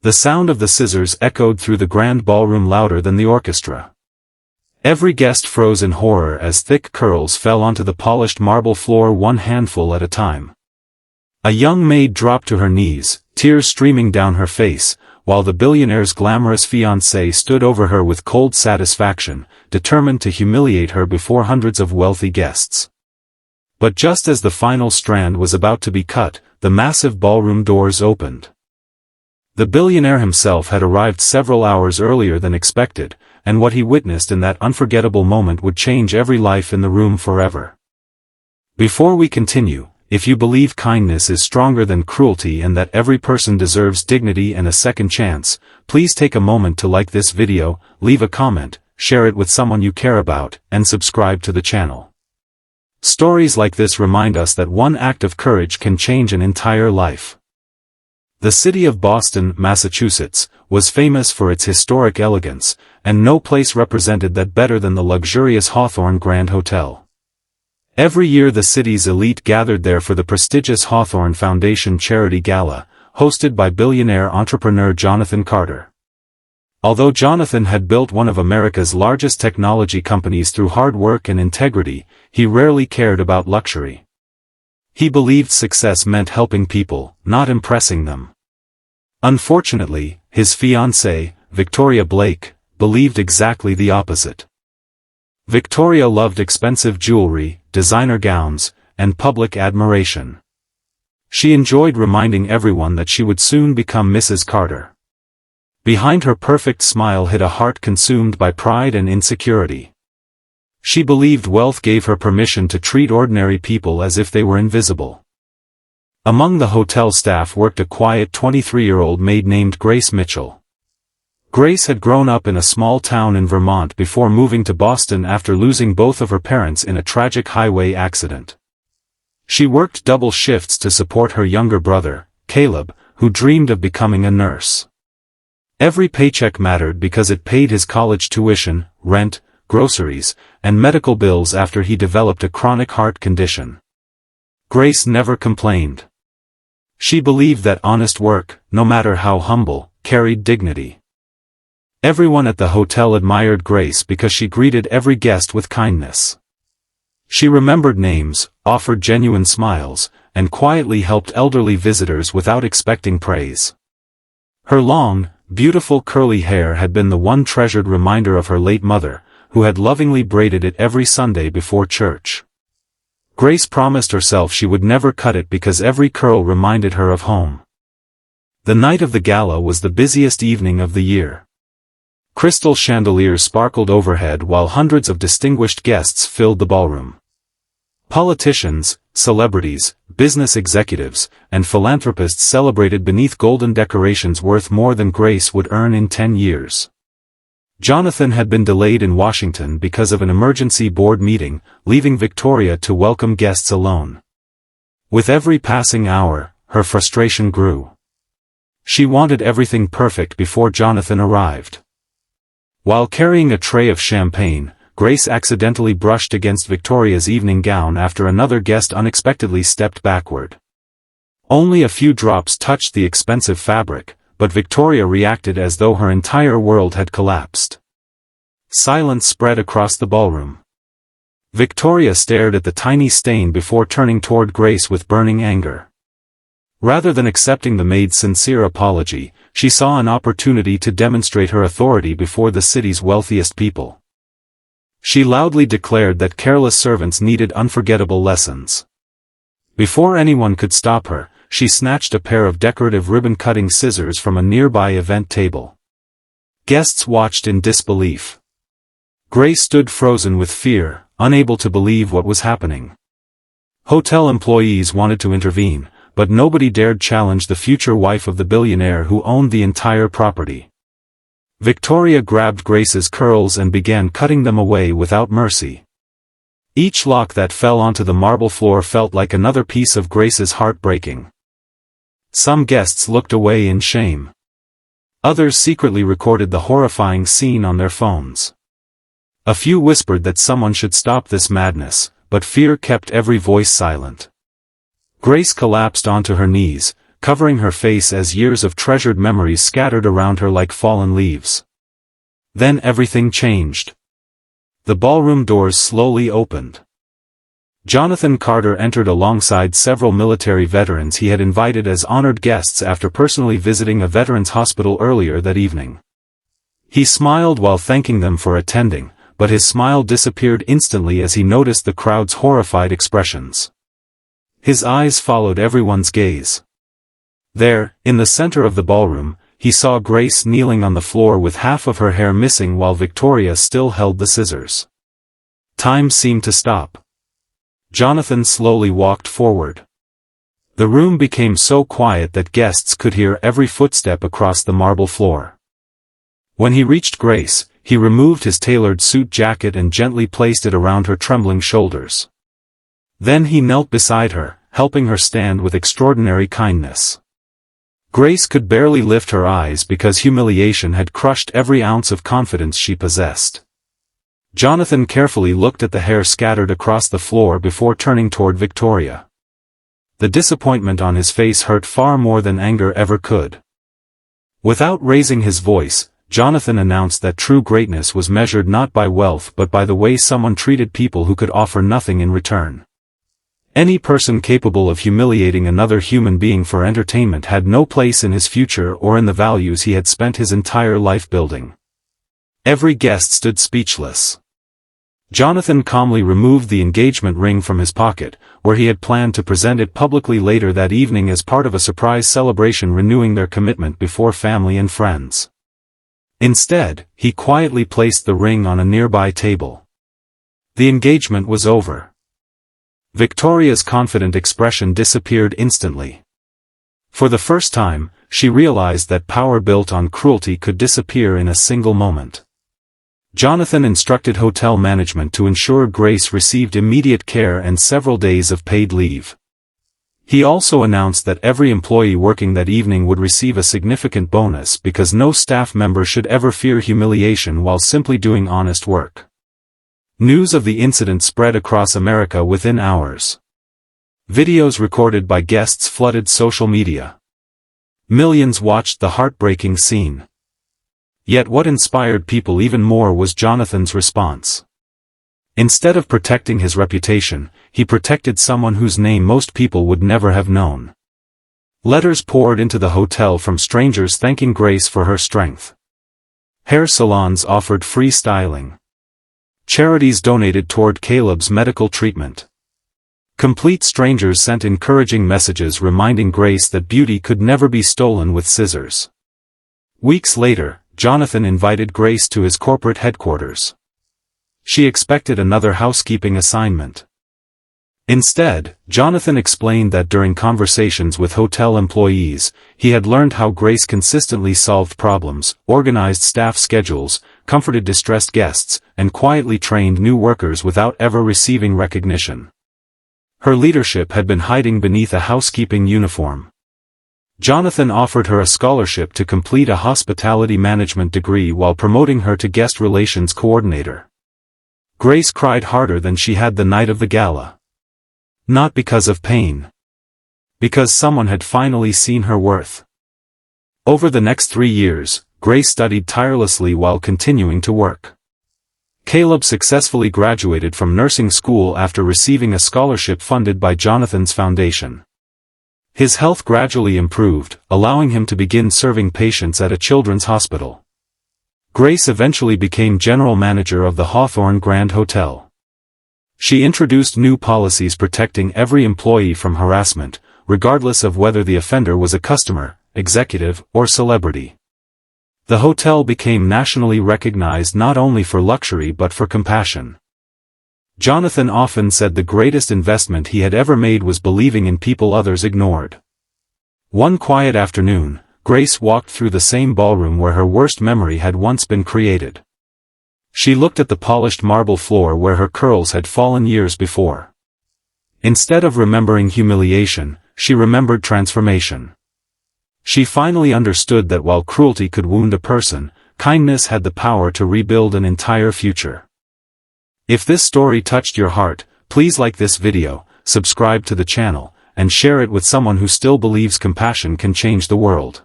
The sound of the scissors echoed through the grand ballroom louder than the orchestra. Every guest froze in horror as thick curls fell onto the polished marble floor, one handful at a time. A young maid dropped to her knees, tears streaming down her face, while the billionaire's glamorous fiancée stood over her with cold satisfaction, determined to humiliate her before hundreds of wealthy guests. But just as the final strand was about to be cut, the massive ballroom doors opened. The billionaire himself had arrived several hours earlier than expected, and what he witnessed in that unforgettable moment would change every life in the room forever. Before we continue, if you believe kindness is stronger than cruelty and that every person deserves dignity and a second chance, please take a moment to like this video, leave a comment, share it with someone you care about, and subscribe to the channel. Stories like this remind us that one act of courage can change an entire life. The city of Boston, Massachusetts, was famous for its historic elegance, and no place represented that better than the luxurious Hawthorne Grand Hotel. Every year the city's elite gathered there for the prestigious Hawthorne Foundation Charity Gala, hosted by billionaire entrepreneur Jonathan Carter. Although Jonathan had built one of America's largest technology companies through hard work and integrity, he rarely cared about luxury. He believed success meant helping people, not impressing them. Unfortunately, his fiancée, Victoria Blake, believed exactly the opposite. Victoria loved expensive jewelry, designer gowns, and public admiration. She enjoyed reminding everyone that she would soon become Mrs. Carter. Behind her perfect smile hid a heart consumed by pride and insecurity. She believed wealth gave her permission to treat ordinary people as if they were invisible. Among the hotel staff worked a quiet 23-year-old maid named Grace Mitchell. Grace had grown up in a small town in Vermont before moving to Boston after losing both of her parents in a tragic highway accident. She worked double shifts to support her younger brother, Caleb, who dreamed of becoming a nurse. Every paycheck mattered because it paid his college tuition, rent, groceries, and medical bills after he developed a chronic heart condition. Grace never complained. She believed that honest work, no matter how humble, carried dignity. Everyone at the hotel admired Grace because she greeted every guest with kindness. She remembered names, offered genuine smiles, and quietly helped elderly visitors without expecting praise. Her long, beautiful curly hair had been the one treasured reminder of her late mother, who had lovingly braided it every Sunday before church. Grace promised herself she would never cut it because every curl reminded her of home. The night of the gala was the busiest evening of the year. Crystal chandeliers sparkled overhead while hundreds of distinguished guests filled the ballroom. Politicians, celebrities, business executives, and philanthropists celebrated beneath golden decorations worth more than Grace would earn in 10 years. Jonathan had been delayed in Washington because of an emergency board meeting, leaving Victoria to welcome guests alone. With every passing hour, her frustration grew. She wanted everything perfect before Jonathan arrived. While carrying a tray of champagne, Grace accidentally brushed against Victoria's evening gown after another guest unexpectedly stepped backward. Only a few drops touched the expensive fabric, but Victoria reacted as though her entire world had collapsed. Silence spread across the ballroom. Victoria stared at the tiny stain before turning toward Grace with burning anger. Rather than accepting the maid's sincere apology, she saw an opportunity to demonstrate her authority before the city's wealthiest people. She loudly declared that careless servants needed unforgettable lessons. Before anyone could stop her, she snatched a pair of decorative ribbon-cutting scissors from a nearby event table. Guests watched in disbelief. Grace stood frozen with fear, unable to believe what was happening. Hotel employees wanted to intervene, but nobody dared challenge the future wife of the billionaire who owned the entire property. Victoria grabbed Grace's curls and began cutting them away without mercy. Each lock that fell onto the marble floor felt like another piece of Grace's heart breaking. Some guests looked away in shame. Others secretly recorded the horrifying scene on their phones. A few whispered that someone should stop this madness, but fear kept every voice silent. Grace collapsed onto her knees, covering her face as years of treasured memories scattered around her like fallen leaves. Then everything changed. The ballroom doors slowly opened. Jonathan Carter entered alongside several military veterans he had invited as honored guests after personally visiting a veterans hospital earlier that evening. He smiled while thanking them for attending, but his smile disappeared instantly as he noticed the crowd's horrified expressions. His eyes followed everyone's gaze. There, in the center of the ballroom, he saw Grace kneeling on the floor with half of her hair missing while Victoria still held the scissors. Time seemed to stop. Jonathan slowly walked forward. The room became so quiet that guests could hear every footstep across the marble floor. When he reached Grace, he removed his tailored suit jacket and gently placed it around her trembling shoulders. Then he knelt beside her, helping her stand with extraordinary kindness. Grace could barely lift her eyes because humiliation had crushed every ounce of confidence she possessed. Jonathan carefully looked at the hair scattered across the floor before turning toward Victoria. The disappointment on his face hurt far more than anger ever could. Without raising his voice, Jonathan announced that true greatness was measured not by wealth but by the way someone treated people who could offer nothing in return. Any person capable of humiliating another human being for entertainment had no place in his future or in the values he had spent his entire life building. Every guest stood speechless. Jonathan calmly removed the engagement ring from his pocket, where he had planned to present it publicly later that evening as part of a surprise celebration renewing their commitment before family and friends. Instead, he quietly placed the ring on a nearby table. The engagement was over. Victoria's confident expression disappeared instantly. For the first time, she realized that power built on cruelty could disappear in a single moment. Jonathan instructed hotel management to ensure Grace received immediate care and several days of paid leave. He also announced that every employee working that evening would receive a significant bonus because no staff member should ever fear humiliation while simply doing honest work. News of the incident spread across America within hours. Videos recorded by guests flooded social media. Millions watched the heartbreaking scene. Yet what inspired people even more was Jonathan's response. Instead of protecting his reputation, he protected someone whose name most people would never have known. Letters poured into the hotel from strangers thanking Grace for her strength. Hair salons offered free styling. Charities donated toward Caleb's medical treatment. Complete strangers sent encouraging messages reminding Grace that beauty could never be stolen with scissors. Weeks later, Jonathan invited Grace to his corporate headquarters. She expected another housekeeping assignment. Instead, Jonathan explained that during conversations with hotel employees, he had learned how Grace consistently solved problems, organized staff schedules, comforted distressed guests, and quietly trained new workers without ever receiving recognition. Her leadership had been hiding beneath a housekeeping uniform. Jonathan offered her a scholarship to complete a hospitality management degree while promoting her to guest relations coordinator. Grace cried harder than she had the night of the gala. Not because of pain. Because someone had finally seen her worth. Over the next 3 years, Grace studied tirelessly while continuing to work. Caleb successfully graduated from nursing school after receiving a scholarship funded by Jonathan's foundation. His health gradually improved, allowing him to begin serving patients at a children's hospital. Grace eventually became general manager of the Hawthorne Grand Hotel. She introduced new policies protecting every employee from harassment, regardless of whether the offender was a customer, executive, or celebrity. The hotel became nationally recognized not only for luxury but for compassion. Jonathan often said the greatest investment he had ever made was believing in people others ignored. One quiet afternoon, Grace walked through the same ballroom where her worst memory had once been created. She looked at the polished marble floor where her curls had fallen years before. Instead of remembering humiliation, she remembered transformation. She finally understood that while cruelty could wound a person, kindness had the power to rebuild an entire future. If this story touched your heart, please like this video, subscribe to the channel, and share it with someone who still believes compassion can change the world.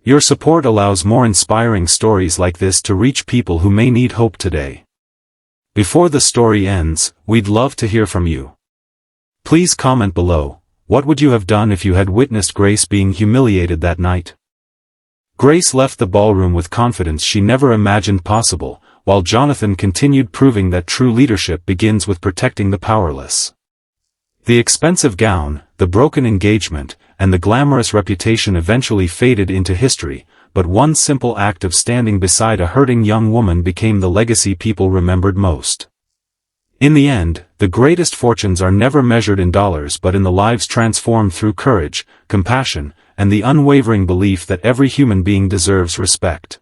Your support allows more inspiring stories like this to reach people who may need hope today. Before the story ends, we'd love to hear from you. Please comment below, what would you have done if you had witnessed Grace being humiliated that night? Grace left the ballroom with confidence she never imagined possible, while Jonathan continued proving that true leadership begins with protecting the powerless. The expensive gown, the broken engagement, and the glamorous reputation eventually faded into history, but one simple act of standing beside a hurting young woman became the legacy people remembered most. In the end, the greatest fortunes are never measured in dollars but in the lives transformed through courage, compassion, and the unwavering belief that every human being deserves respect.